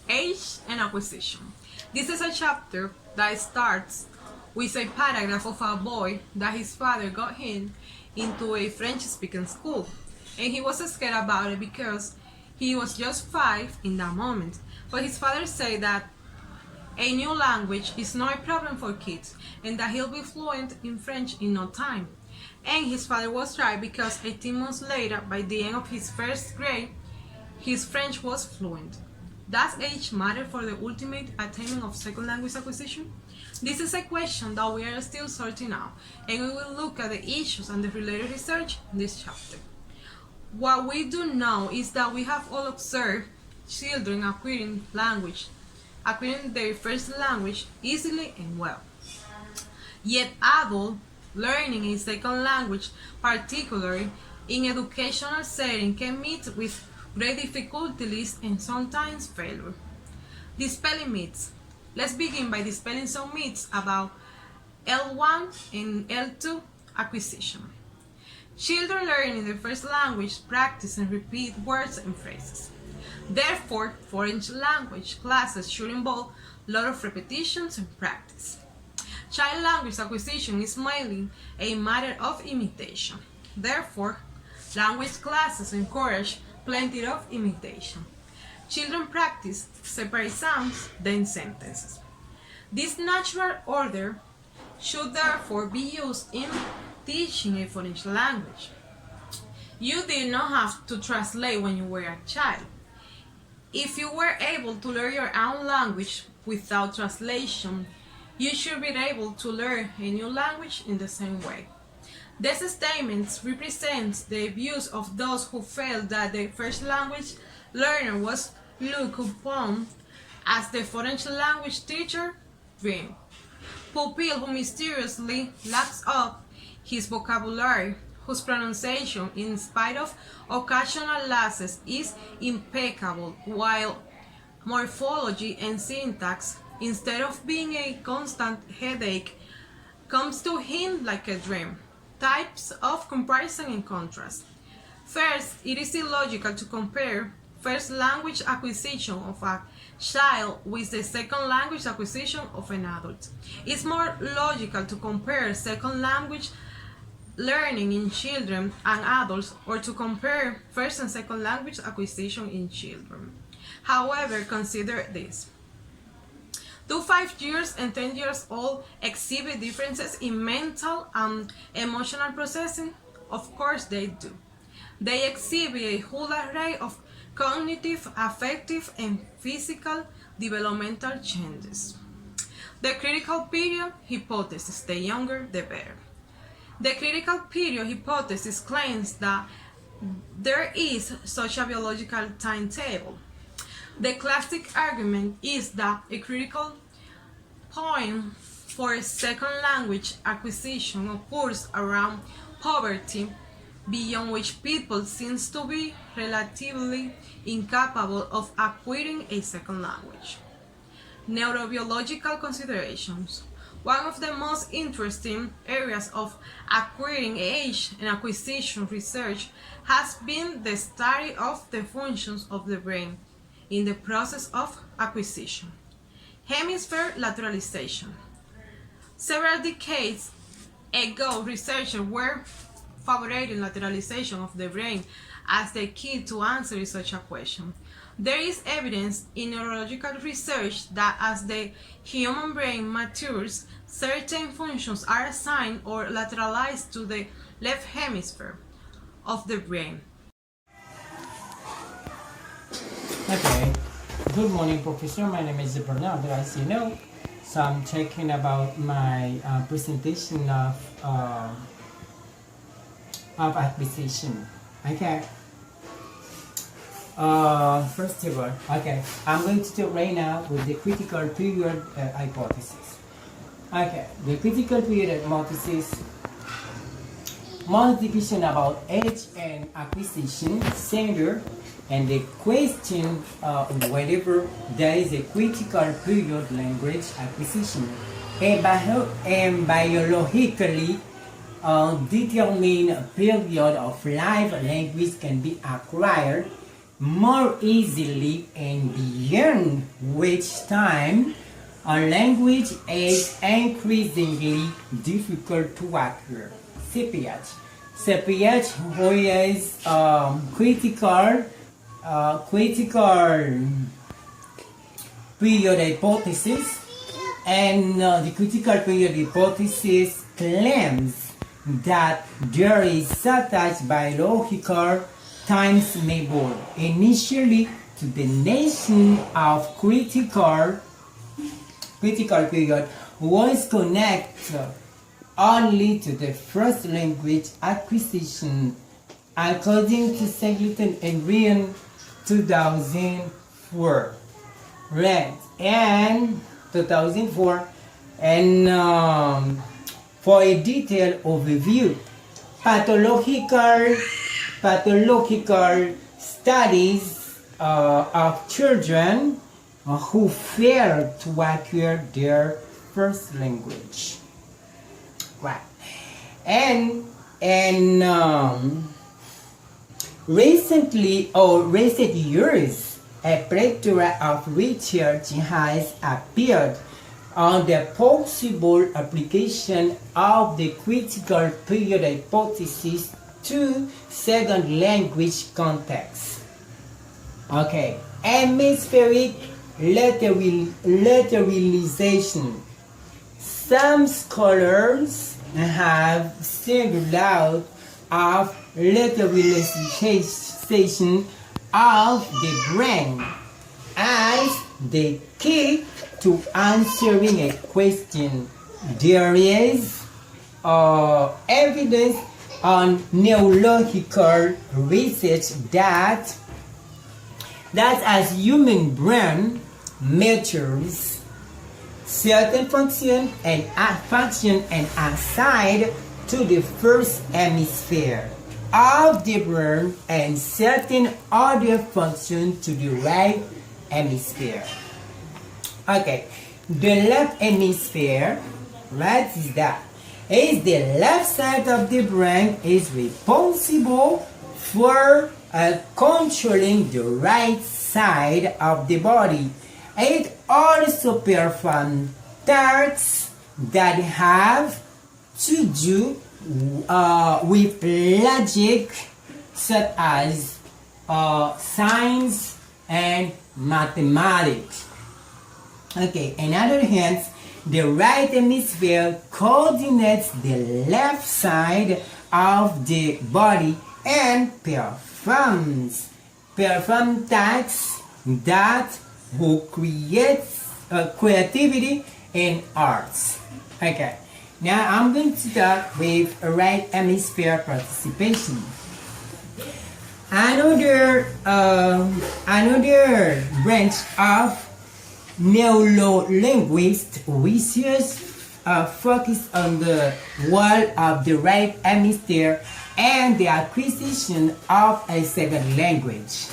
Age and acquisition. This is a chapter that starts with a paragraph of a boy that his father got him into a French-speaking school, and he was scared about it because he was just 5 in that moment. But his father said that a new language is not a problem for kids and that he'll be fluent in French in no time. And his father was right because 18 months later, by the end of his first grade, his French was fluent. Does age matter for the ultimate attainment of second language acquisition? This is a question that we are still sorting out, and we will look at the issues and the related research in this chapter. What we do know is that we have all observed children acquiring their first language easily and well. Yet adults learning a second language, particularly in educational setting, can meet with great difficulties and sometimes failure. Dispelling myths. Let's begin by dispelling some myths about L1 and L2 acquisition. Children learning their first language practice and repeat words and phrases. Therefore, foreign language classes should involve a lot of repetitions and practice. Child language acquisition is mainly a matter of imitation. Therefore, language classes encourage plenty of imitation. Children practice separate sounds, then sentences. This natural order should therefore be used in teaching a foreign language. You did not have to translate when you were a child. If you were able to learn your own language without translation, you should be able to learn a new language in the same way. These statements represent the views of those who felt that the first language learner was looked upon as the foreign language teacher dream. Pupil who mysteriously lacks up his vocabulary, whose pronunciation, in spite of occasional lapses, is impeccable, while morphology and syntax, instead of being a constant headache, comes to him like a dream. Types of comparison and contrast. First, it is illogical to compare first language acquisition of a child with the second language acquisition of an adult. It's more logical to compare second language learning in children and adults, or to compare first and second language acquisition in children. However, consider this. Do 5 years and 10 years old exhibit differences in mental and emotional processing? Of course they do. They exhibit a whole array of cognitive, affective, and physical developmental changes. The critical period hypothesis, the younger the better. The critical period hypothesis claims that there is such a biological timetable. The classic argument is that a critical point for second language acquisition occurs around puberty, beyond which people seem to be relatively incapable of acquiring a second language. Neurobiological considerations. One of the most interesting areas of acquiring age and acquisition research has been the study of the functions of the brain in the process of acquisition. Hemisphere lateralization. Several decades ago, researchers were favoring lateralization of the brain as the key to answering such a question. There is evidence in neurological research that as the human brain matures, certain functions are assigned or lateralized to the left hemisphere of the brain. Okay, good morning, Professor. My name is Bernardo, as you know. So I'm talking about my presentation of acquisition. Okay. First of all, okay, I'm going to talk right now with the critical period hypothesis. Okay, the critical period hypothesis, more discussion about age and acquisition center, and the question whenever there is a critical period language acquisition, and biologically determined period of life language can be acquired more easily and beyond which time a language is increasingly difficult to acquire. CPH. CPH is critical period hypothesis, and the critical period hypothesis claims that there is such biological timetable initially to the nation of critical period was connected only to the first language acquisition, according to Singleton and Ryan 2004. Right, and 2004, and for a detailed overview, pathological studies of children who fail to acquire their first language. Right, and recent years, a plethora of research has appeared on the possible application of the critical period hypothesis to second language contexts. Okay, hemispheric lateralization. Some scholars have singled out of lateralization of the brain as the key to answering a question. There is evidence on neurological research that as human brain matures, certain function and aside to the first hemisphere of the brain and certain other function to the right hemisphere. Okay, the left hemisphere, what is that? Is the left side of the brain is responsible for controlling the right side of the body. It also performs tasks that have to do with logic, such as science and mathematics. Okay, in other hands, the right hemisphere coordinates the left side of the body and performs tasks that will create creativity and arts. Okay, now I'm going to start with right hemisphere participation. Another branch of neurolinguist research focus on the role of the right hemisphere and the acquisition of a second language.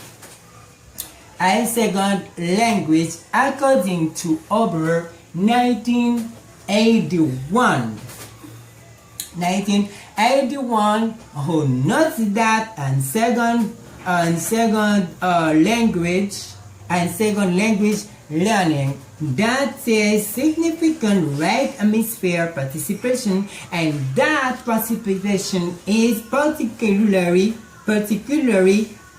A second language, according to Ober, 1981, who notes that second language learning that is significant right hemisphere participation, and that participation is particularly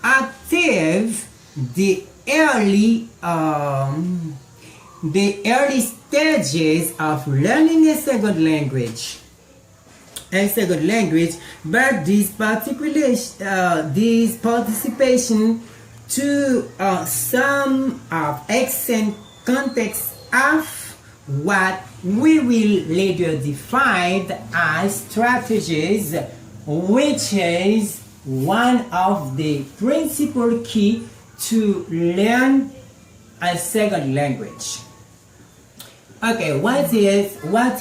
active the early stages of learning a second language. But this participation to some of extent context of what we will later define as strategies, which is one of the principal key to learn a second language. Okay, what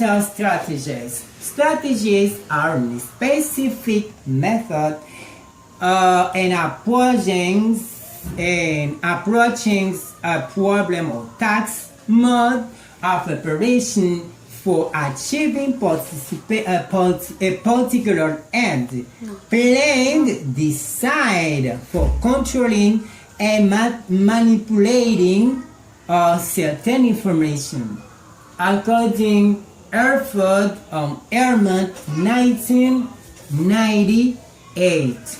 are strategies? Strategies are a specific method in approaching a problem or task, mode of operation for achieving a particular end, playing the side for controlling and manipulating certain information. According Erfurt Ehrman 1998.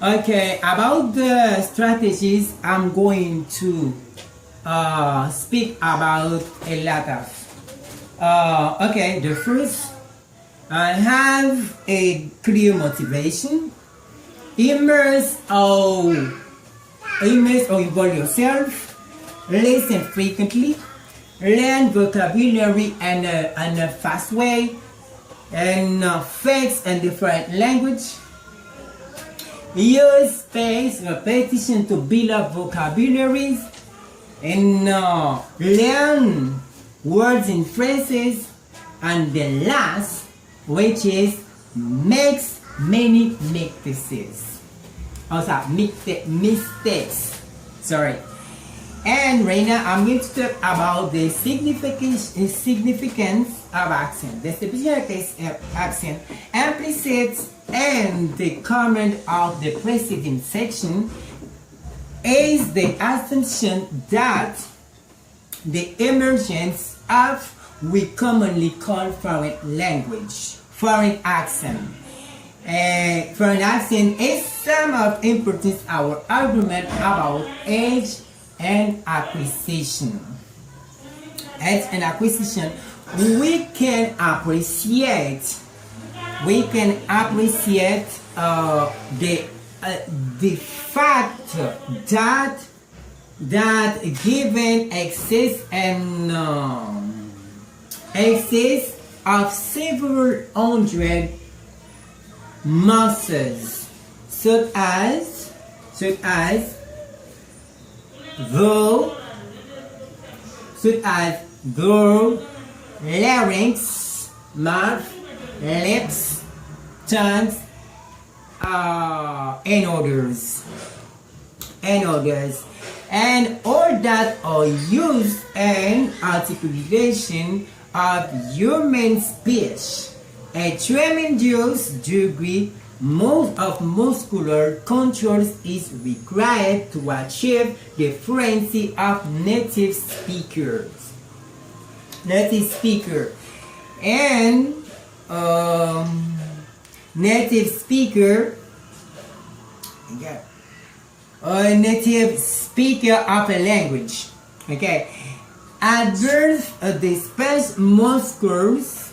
Okay, about the strategies, I'm going to speak about a lot of. The first, I have a clear motivation. Immerse or involve yourself. Listen frequently. Learn vocabulary in a fast way. And facts and different language. Use space repetition to build up vocabularies. And learn words and phrases. And the last, which is makes many mistakes. Mistakes. Sorry. And right now I'm going to talk about the significance of accent. The significance of accent implicit and the comment of the preceding section is the assumption that the emergence of we commonly call foreign language, foreign accent. Foreign accent is some of importance our argument about age and acquisition. Age and acquisition, we can appreciate the fact that given excess of several hundred muscles, such as the larynx, mouth, lips, tongues, and others, and all that are used in articulation of human speech. A tremendous degree of muscular control is required to achieve the fluency of native speakers. And native speaker of a language. Okay. At birth, the speech muscles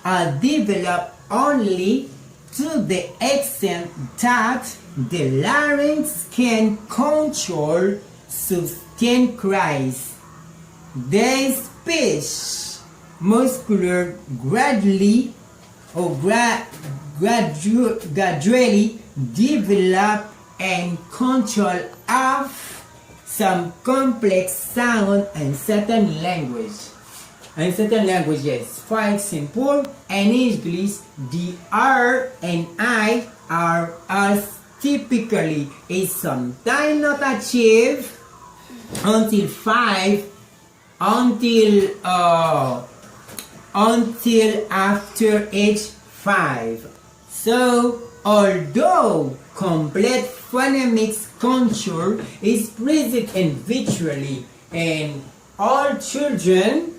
are developed only to the extent that the larynx can control sustained cries. The speech muscular gradually develop and control of some complex sound in certain languages. For example, in English, the R and I are as typically is sometimes not achieved until after age 5. So, although complete phonemic control is present individually in all children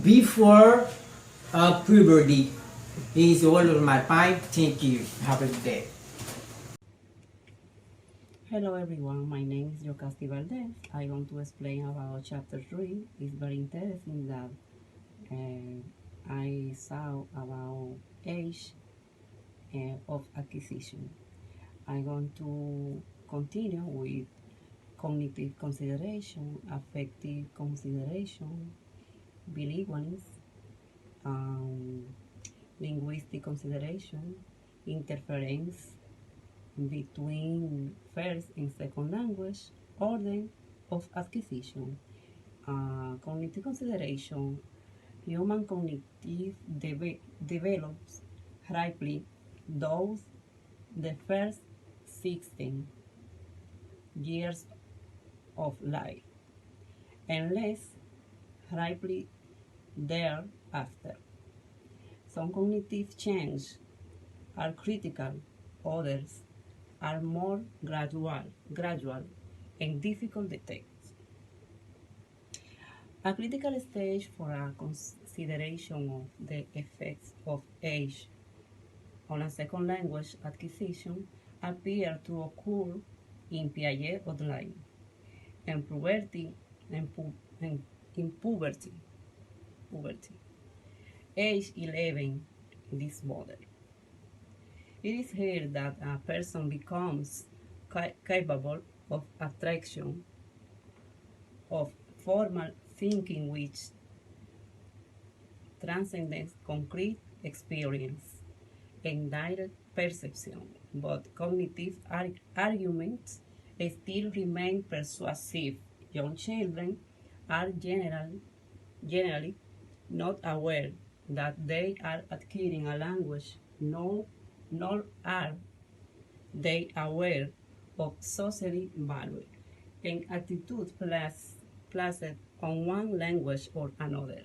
before puberty. Is all of my time. Thank you. Have a good day. Hello everyone, my name is Yocasti Valdez. I'm going to explain about chapter 3. It's very interesting that I saw about age of acquisition. I'm going to continue with cognitive consideration, affective consideration, bilingualism, linguistic consideration, interference between first and second language, order of acquisition, cognitive consideration. Human cognitive develops rapidly those the first 16 years of life, and less rapidly thereafter. Some cognitive changes are critical others are more gradual and difficult to detect. A critical stage for a consideration of the effects of age on a second language acquisition appear to occur in Piaget outline and puberty and in puberty. Age 11 in this model. It is here that a person becomes capable of abstraction, of formal thinking which transcends concrete experience and direct perception, but cognitive arguments still remain persuasive. Young children are generally not aware that they are acquiring a language, nor are they aware of socially valued and attitudes placed on one language or another.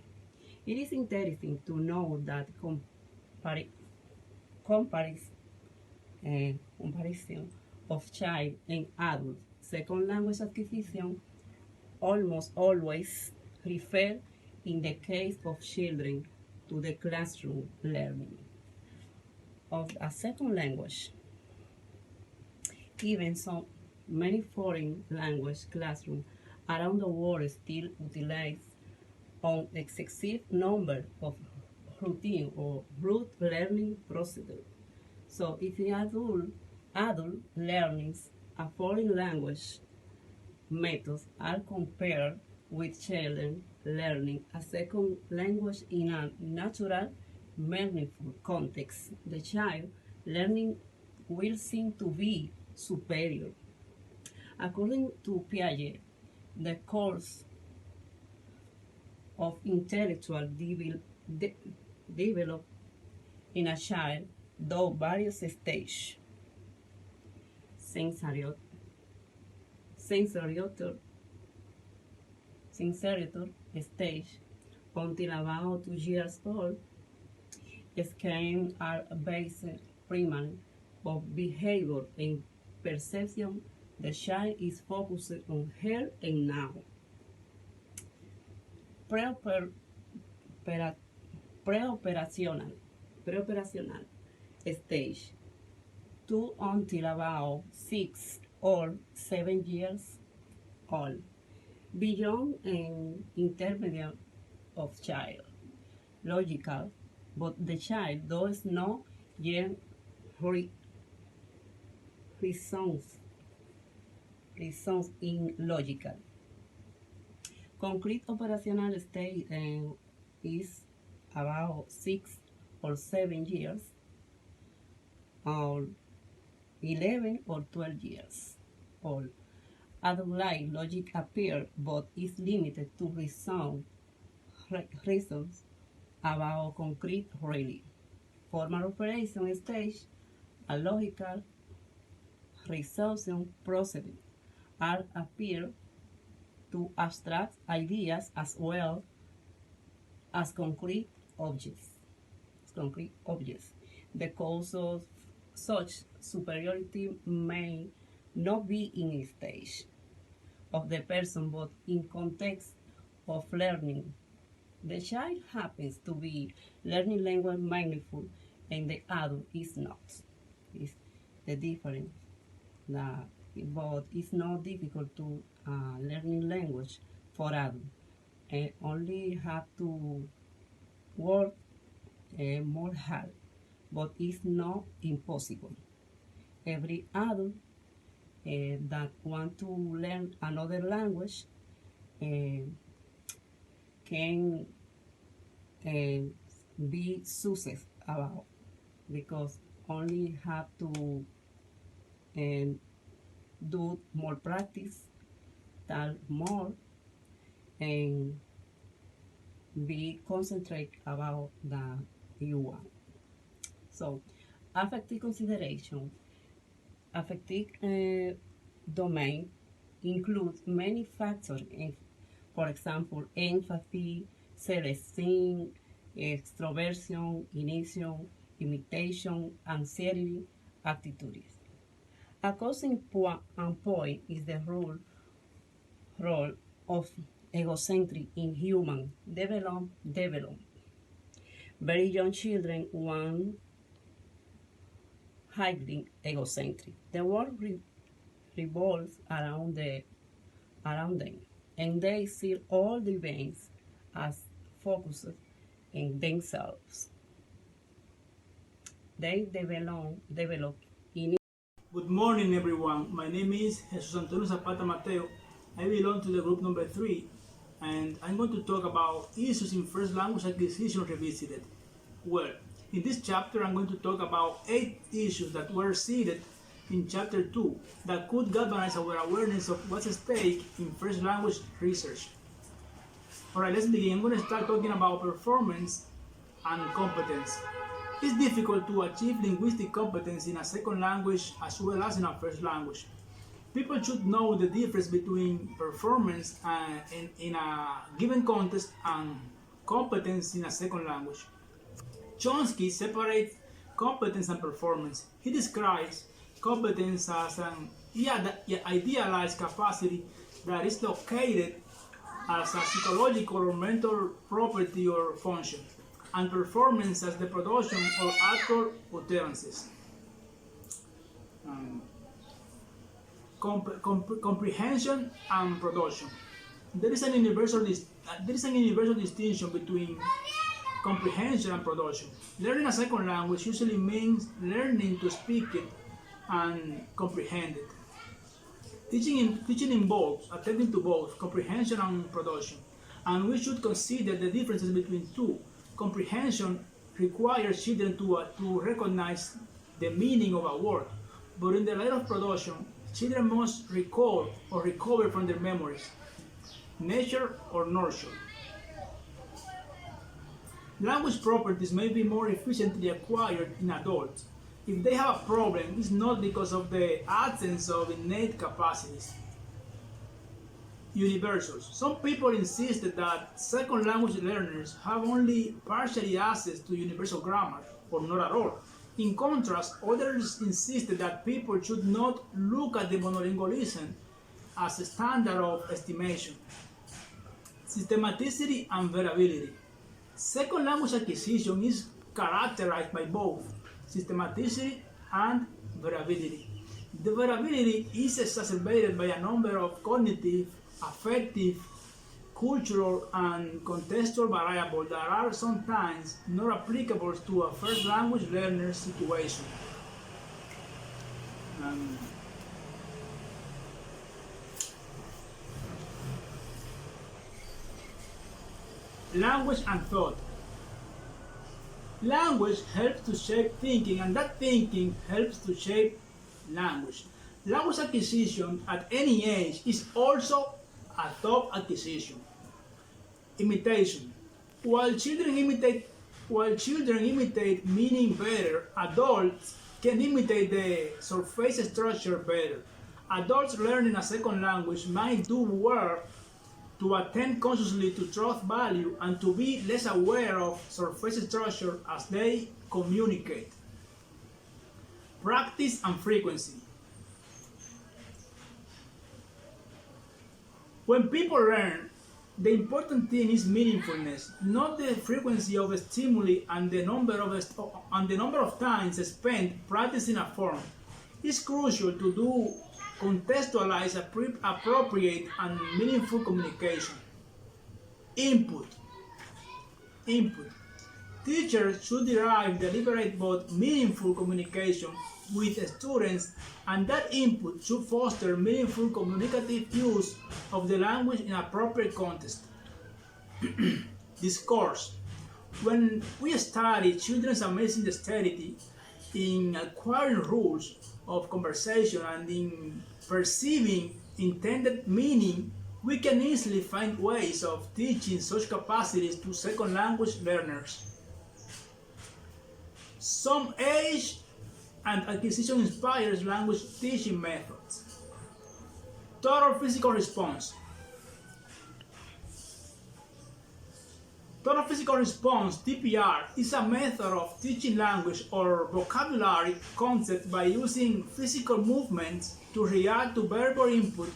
It is interesting to know that comparison of child and adult second language acquisition almost always refer, in the case of children, to the classroom learning of a second language. Even so many foreign language classrooms around the world still utilize an excessive number of routine or rote learning procedures. So if the adult learnings a foreign language methods are compared with children learning a second language in a natural, meaningful context, the child learning will seem to be superior. According to Piaget, the course of intellectual develop in a child through various stages: sensorimotor stage until about 2 years old. Scans are based primarily on behavior and perception. The child is focused on here and now. Preoperational stage 2 until about 6 or 7 years old. Beyond an intermediate of child, logical, but the child does not yet reasons in logical. Concrete operational stage is about 6 or 7 years, or 11 or 12 years old. Adult-like logic appears, but is limited to reasons about concrete reality. Formal operation stage, a logical resolution process are appear to abstract ideas as well as concrete objects. The cause of such superiority may not be in a stage of the person, but in context of learning. The child happens to be learning language mindful, and the adult is not. It's the difference. But it's not difficult to learning language for adults. And only have to work more hard, but it's not impossible. Every adult that want to learn another language can be success about, because only have to do more practice, talk more, and be concentrate about that you want. So, affective consideration. Affective domain includes many factors, for example, empathy, self-esteem, extroversion, inhibition, imitation, anxiety, attitudes. A causing point is the role of egocentric in human development. Very young children want highly egocentric. The world revolves around them, and they see all the events as focused in themselves. They develop in. Good morning, everyone. My name is Jesus Antonio Zapata Mateo. I belong to the group number 3, and I'm going to talk about issues in first language acquisition revisited. Well, in this chapter, I'm going to talk about 8 issues that were seeded in chapter 2 that could galvanize our awareness of what's at stake in first language research. Alright, let's begin. I'm going to start talking about performance and competence. It's difficult to achieve linguistic competence in a second language as well as in a first language. People should know the difference between performance in a given context and competence in a second language. Chomsky separates competence and performance. He describes competence as an idealized capacity that is located as a psychological or mental property or function, and performance as the production of actual utterances. Comprehension and production. There is an universal distinction between comprehension and production. Learning a second language usually means learning to speak it and comprehend it. Teaching involves attending to both comprehension and production, and we should consider the differences between two. Comprehension requires children to recognize the meaning of a word, but in the light of production, children must recall or recover from their memories, nature or nurture. Language properties may be more efficiently acquired in adults. If they have a problem, it's not because of the absence of innate capacities. Universals. Some people insist that second language learners have only partially access to universal grammar, or not at all. In contrast, others insist that people should not look at the monolingualism as a standard of estimation. Systematicity and variability. Second language acquisition is characterized by both systematicity and variability. The variability is exacerbated by a number of cognitive, affective, cultural, and contextual variables that are sometimes not applicable to a first language learner's situation. Language and thought. Language helps to shape thinking, and that thinking helps to shape language. Language acquisition at any age is also a thought acquisition. Imitation. While children imitate meaning better, adults can imitate the surface structure better. Adults learning a second language might do well to attend consciously to truth value and to be less aware of surface structure as they communicate. Practice and frequency. When people learn, the important thing is meaningfulness, not the frequency of stimuli and the number of times spent practicing a form. It's crucial to contextualize appropriate and meaningful communication. Input. Teachers should derive deliberate but meaningful communication with students, and that input should foster meaningful communicative use of the language in appropriate context. Discourse. When we study children's amazing dexterity in acquiring rules of conversation and in perceiving intended meaning, we can easily find ways of teaching such capacities to second language learners. Some age and acquisition inspires language teaching methods. Total physical response. Total physical response, TPR, is a method of teaching language or vocabulary concept by using physical movements to react to verbal input.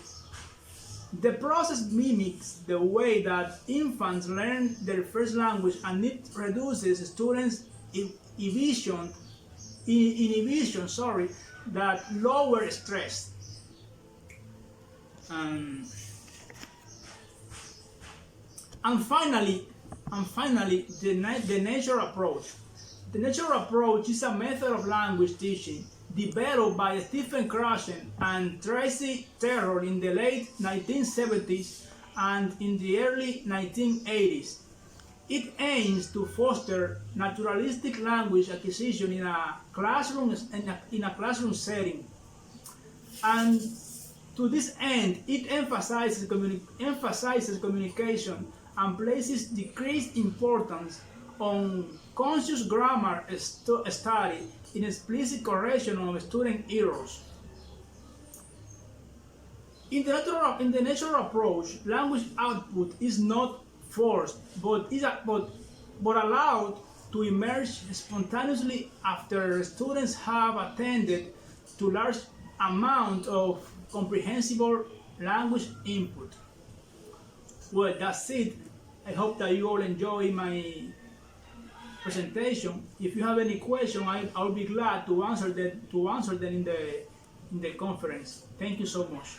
The process mimics the way that infants learn their first language, and it reduces students' inhibition that lower stress. And finally, the nature approach. The nature approach is a method of language teaching developed by Stephen Krashen and Tracy Terrell in the late 1970s and in the early 1980s. It aims to foster naturalistic language acquisition in a classroom setting. And to this end, it emphasizes communication and places decreased importance on conscious grammar study in explicit correction of student errors. In the natural approach, language output is not forced, but allowed to emerge spontaneously after students have attended to large amount of comprehensible language input. Well, that's it. I hope that you all enjoy my presentation. If you have any question, I'll be glad to answer them in the conference. Thank you so much.